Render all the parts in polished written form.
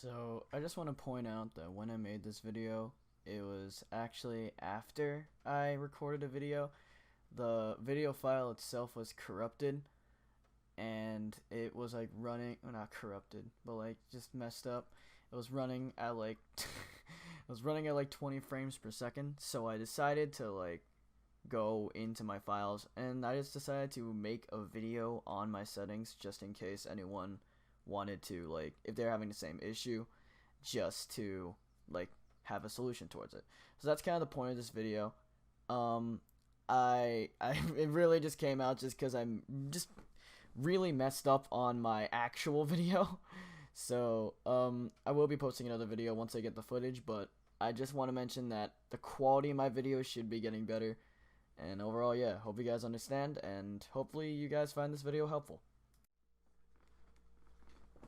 So I just want to point out that when I made this video, it was actually after I recorded a video. The video file itself was corrupted, and it was like running, well, not corrupted, but like just messed up. It was running at like it was running at like 20 frames per second. So I decided to like go into my files, and I just decided to make a video on my settings just in case anyone wanted to, like, if they're having the same issue, just to like have a solution towards it. So that's kind of the point of this video. I it really just came out just because I'm just really messed up on my actual video. So I will be posting another video once I get the footage, but I just want to mention that the quality of my videos should be getting better. And overall, yeah, hope you guys understand, and hopefully you guys find this video helpful.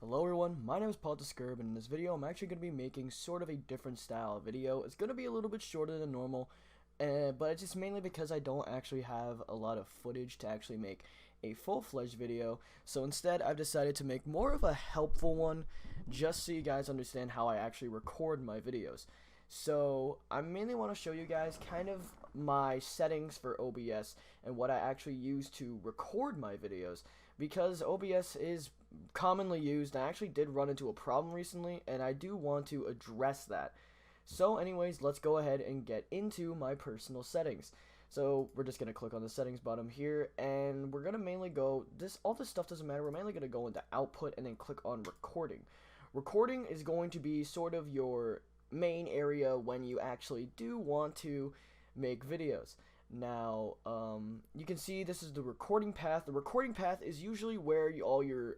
Hello everyone, my name is Paul Discurb, and in this video I'm actually going to be making sort of a different style of video. It's going to be a little bit shorter than normal, but it's just mainly because I don't actually have a lot of footage to actually make a full-fledged video. So instead I've decided to make more of a helpful one, just so you guys understand how I actually record my videos. So I mainly want to show you guys kind of my settings for OBS and what I actually use to record my videos, because OBS is commonly used. I actually did run into a problem recently, and I do want to address that. So anyways, let's go ahead and get into my personal settings. So we're just going to click on the settings button here, and we're going to mainly go, all this stuff doesn't matter, we're mainly going to go into output and then click on recording. Recording is going to be sort of your main area when you actually do want to make videos. Now you can see this is the recording path. The recording path is usually where all your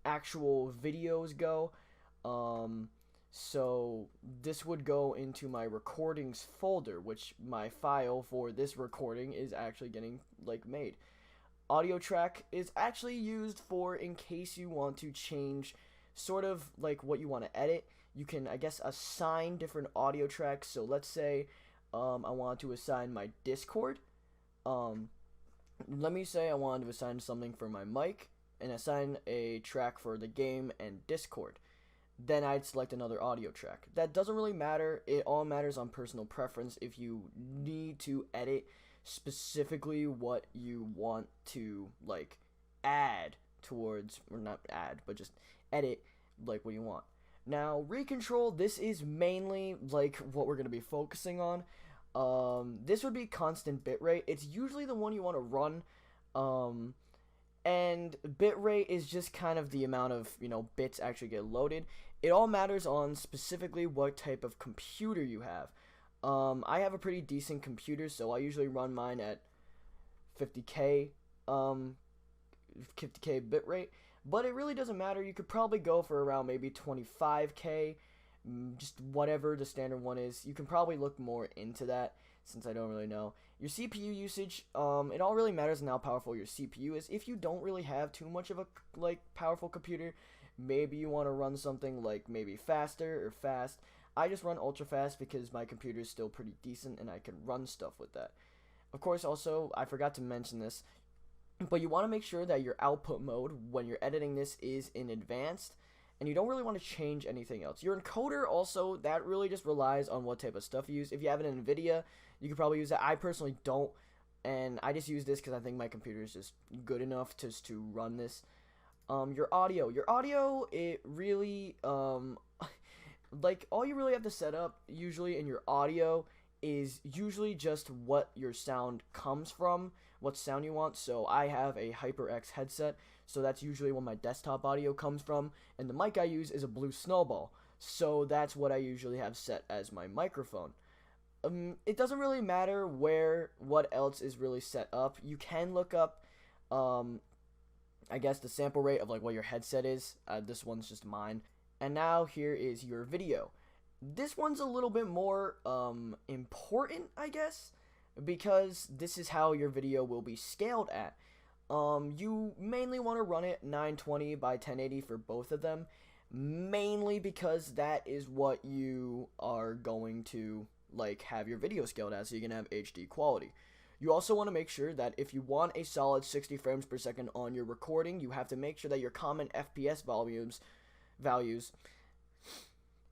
actual videos go. So this would go into my recordings folder, which my file for this recording is actually getting like made. Audio track is actually used for in case you want to change sort of like what you want to edit. You can, I guess, assign different audio tracks. So let's say I want to assign my Discord. Let me say I wanted to assign something for my mic and assign a track for the game and Discord. Then I'd select another audio track. That doesn't really matter. It all matters on personal preference. If you need to edit specifically what you want to like add towards, or not add, but just edit like what you want. Now, recontrol, this is mainly like what we're going to be focusing on. This would be constant bitrate. It's usually the one you want to run. And bitrate is just kind of the amount of, bits actually get loaded. It all matters on specifically what type of computer you have. I have a pretty decent computer, so I usually run mine at 50K bitrate. But it really doesn't matter. You could probably go for around maybe 25K, just whatever the standard one is. You can probably look more into that, since I don't really know. Your CPU usage, it all really matters on how powerful your CPU is. If you don't really have too much of a powerful computer, maybe you want to run something like maybe faster or fast. I just run ultra fast because my computer is still pretty decent and I can run stuff with that. Of course, also, I forgot to mention this, but you want to make sure that your output mode when you're editing this is in advanced, and you don't really want to change anything else. Your encoder also, that really just relies on what type of stuff you use. If you have an NVIDIA, you could probably use that. I personally don't, and I just use this because I think my computer is just good enough just to run this. Your audio, it really, like, all you really have to set up usually in your audio is usually just what your sound comes from, what sound you want. So I have a HyperX headset, so that's usually where my desktop audio comes from, and the mic I use is a Blue Snowball, so that's what I usually have set as my microphone. It doesn't really matter what else is really set up. You can look up, I guess, the sample rate of like what your headset is. This one's just mine. And now here is your video. This one's a little bit more important, I guess, because this is how your video will be scaled at. You mainly want to run it 920 by 1080 for both of them, mainly because that is what you are going to like have your video scaled at, so you can have HD quality. You also want to make sure that if you want a solid 60 frames per second on your recording, you have to make sure that your common FPS values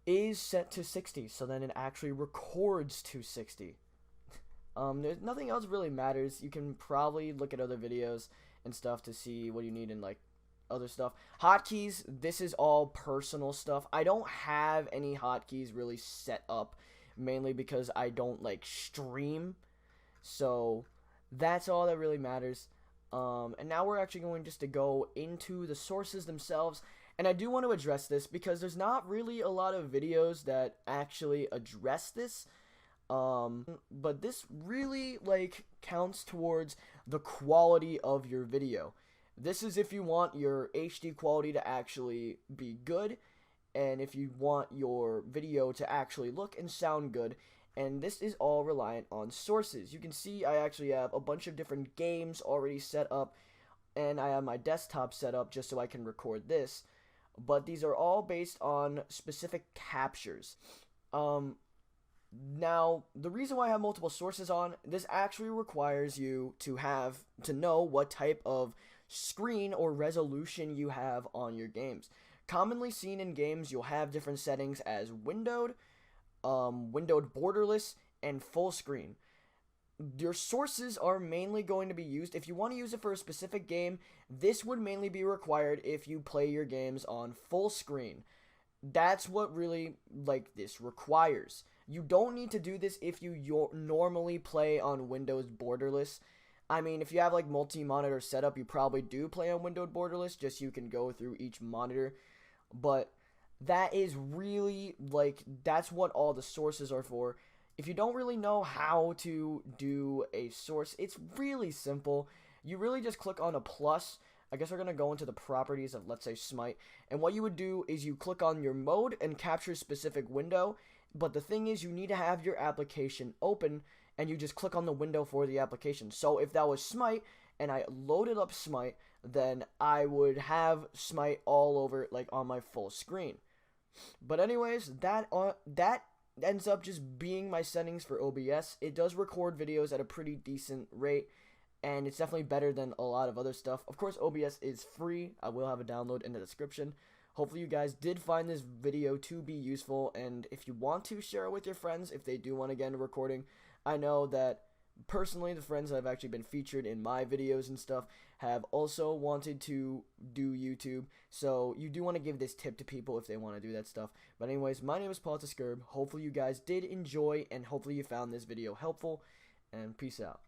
is set to 60, so then it actually records to 60. There's nothing else really matters. You can probably look at other videos and stuff to see what you need in like other stuff. Hotkeys, this is all personal stuff. I don't have any hotkeys really set up, mainly because I don't like stream. So that's all that really matters. And now we're actually going just to go into the sources themselves. And I do want to address this because there's not really a lot of videos that actually address this. But this really like counts towards the quality of your video. This is if you want your HD quality to actually be good, and if you want your video to actually look and sound good. And this is all reliant on sources. You can see I actually have a bunch of different games already set up, and I have my desktop set up just so I can record this. But these are all based on specific captures. Now, the reason why I have multiple sources on, this actually requires you to know what type of screen or resolution you have on your games. Commonly seen in games, you'll have different settings as windowed, borderless, and full screen. Your sources are mainly going to be used, if you want to use it for a specific game, this would mainly be required if you play your games on full screen. That's what really, like, this requires. You don't need to do this if you normally play on Windows borderless. I mean, if you have, like, multi-monitor setup, you probably do play on Windows borderless, just so you can go through each monitor. But that is really, like, that's what all the sources are for. If you don't really know how to do a source, it's really simple. You really just click on a plus. I guess we're going to go into the properties of, let's say, Smite. And what you would do is you click on your mode and capture a specific window. But the thing is, you need to have your application open, and you just click on the window for the application. So if that was Smite, and I loaded up Smite, then I would have Smite all over, like, on my full screen. But anyways, that ends up just being my settings for OBS. It does record videos at a pretty decent rate, and it's definitely better than a lot of other stuff. Of course, OBS is free. I will have a download in the description. Hopefully you guys did find this video to be useful, and if you want to, share it with your friends if they do want to get into recording. I know that personally the friends that have actually been featured in my videos and stuff have also wanted to do YouTube, so you do want to give this tip to people if they want to do that stuff. But anyways, my name is Paul Skirb. Hopefully you guys did enjoy, and hopefully you found this video helpful, and peace out.